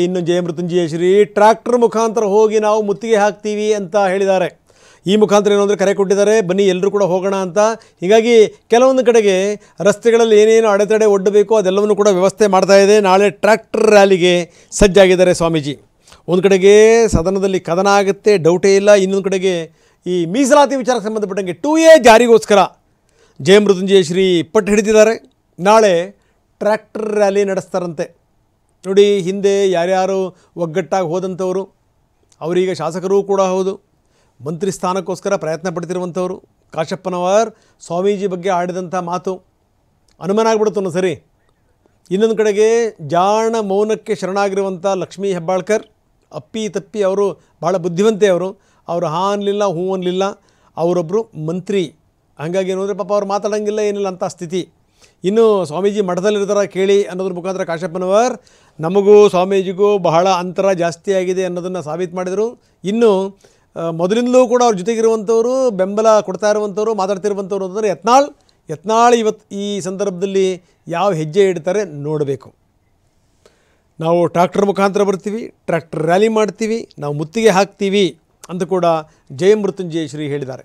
ಇನ್ನು ಜಯಮೃತ್ಯುಂಜಯ ಶ್ರೀ ಟ್ರ್ಯಾಕ್ಟರ್ ಮುಖಾಂತರ ಹೋಗಿ ನಾವು ಮುತ್ತಿಗೆ ಹಾಕ್ತೀವಿ ಅಂತ ಹೇಳಿದ್ದಾರೆ. ಈ ಮುಖಾಂತರ ಏನು ಅಂದರೆ ಕರೆ ಕೊಟ್ಟಿದ್ದಾರೆ, ಬನ್ನಿ ಎಲ್ಲರೂ ಕೂಡ ಹೋಗೋಣ ಅಂತ. ಹೀಗಾಗಿ ಕೆಲವೊಂದು ಕಡೆಗೆ ರಸ್ತೆಗಳಲ್ಲಿ ಏನೇನು ಅಡೆತಡೆ ಒಡ್ಡಬೇಕು ಅದೆಲ್ಲವನ್ನು ಕೂಡ ವ್ಯವಸ್ಥೆ ಮಾಡ್ತಾ ಇದೆ. ನಾಳೆ ಟ್ರ್ಯಾಕ್ಟರ್ ರ್ಯಾಲಿಗೆ ಸಜ್ಜಾಗಿದ್ದಾರೆ ಸ್ವಾಮೀಜಿ. ಒಂದು ಕಡೆಗೆ ಸದನದಲ್ಲಿ ಕದನ ಆಗುತ್ತೆ, ಡೌಟೇ ಇಲ್ಲ. ಇನ್ನೊಂದು ಕಡೆಗೆ ಈ ಮೀಸಲಾತಿ ವಿಚಾರಕ್ಕೆ ಸಂಬಂಧಪಟ್ಟಂಗೆ 2A ಜಾರಿಗೋಸ್ಕರ ಜಯಮೃತ್ಯುಂಜಯ ಶ್ರೀ ಪಟ್ಟು ಹಿಡಿದಿದ್ದಾರೆ. ನಾಳೆ ಟ್ರ್ಯಾಕ್ಟರ್ ರ್ಯಾಲಿ ನಡೆಸ್ತಾರಂತೆ. ನೋಡಿ, ಹಿಂದೆ ಯಾರ್ಯಾರು ಒಗ್ಗಟ್ಟಾಗಿ ಹೋದಂಥವರು, ಅವರೀಗ ಶಾಸಕರೂ ಕೂಡ ಹೌದು, ಮಂತ್ರಿ ಸ್ಥಾನಕ್ಕೋಸ್ಕರ ಪ್ರಯತ್ನ ಪಡ್ತಿರುವಂಥವ್ರು. ಕಾಶಪ್ಪನವರ್ ಸ್ವಾಮೀಜಿ ಬಗ್ಗೆ ಆಡಿದಂಥ ಮಾತು ಅನುಮಾನ ಆಗ್ಬಿಡುತ್ತನ್ನು ಸರಿ. ಇನ್ನೊಂದು ಕಡೆಗೆ ಜಾಣ ಮೌನಕ್ಕೆ ಶರಣಾಗಿರುವಂಥ ಲಕ್ಷ್ಮೀ ಹೆಬ್ಬಾಳ್ಕರ್, ಅಪ್ಪಿ ತಪ್ಪಿ ಅವರು ಭಾಳ ಬುದ್ಧಿವಂತೆ. ಅವರು ಹಾ ಅನ್ನಲಿಲ್ಲ, ಹೂ ಅನ್ನಲಿಲ್ಲ, ಅವರೊಬ್ಬರು ಮಂತ್ರಿ. ಹಾಗಾಗಿ ಏನು ಅಂದರೆ ಪಾಪ ಅವ್ರು ಮಾತಾಡೋಂಗಿಲ್ಲ, ಏನಿಲ್ಲ ಅಂತ ಸ್ಥಿತಿ. ಇನ್ನು ಸ್ವಾಮೀಜಿ ಮಠದಲ್ಲಿರ್ತಾರ ಕೇಳಿ ಅನ್ನೋದ್ರ ಮುಖಾಂತರ ಕಾಶಪ್ಪನವರ್ ನಮಗೂ ಸ್ವಾಮೀಜಿಗೂ ಬಹಳ ಅಂತರ ಜಾಸ್ತಿ ಆಗಿದೆ ಅನ್ನೋದನ್ನು ಸಾಬೀತು ಮಾಡಿದರು. ಇನ್ನು ಮೊದಲಿಂದಲೂ ಕೂಡ ಅವ್ರ ಜೊತೆಗಿರುವಂಥವರು, ಬೆಂಬಲ ಕೊಡ್ತಾ ಇರುವಂಥವ್ರು, ಮಾತಾಡ್ತಿರುವಂಥವ್ರು ಅಂತಂದರೆ ಯತ್ನಾಳ್ ಇವತ್ತು ಈ ಸಂದರ್ಭದಲ್ಲಿ ಯಾವ ಹೆಜ್ಜೆ ಇಡ್ತಾರೆ ನೋಡಬೇಕು. ನಾವು ಟ್ರ್ಯಾಕ್ಟರ್ ಮುಖಾಂತರ ಬರ್ತೀವಿ, ಟ್ರ್ಯಾಕ್ಟರ್ ರ್ಯಾಲಿ ಮಾಡ್ತೀವಿ, ನಾವು ಮುತ್ತಿಗೆ ಹಾಕ್ತೀವಿ ಅಂತ ಕೂಡ ಜಯಮೃತ್ಯುಂಜಯ ಶ್ರೀ ಹೇಳಿದ್ದಾರೆ.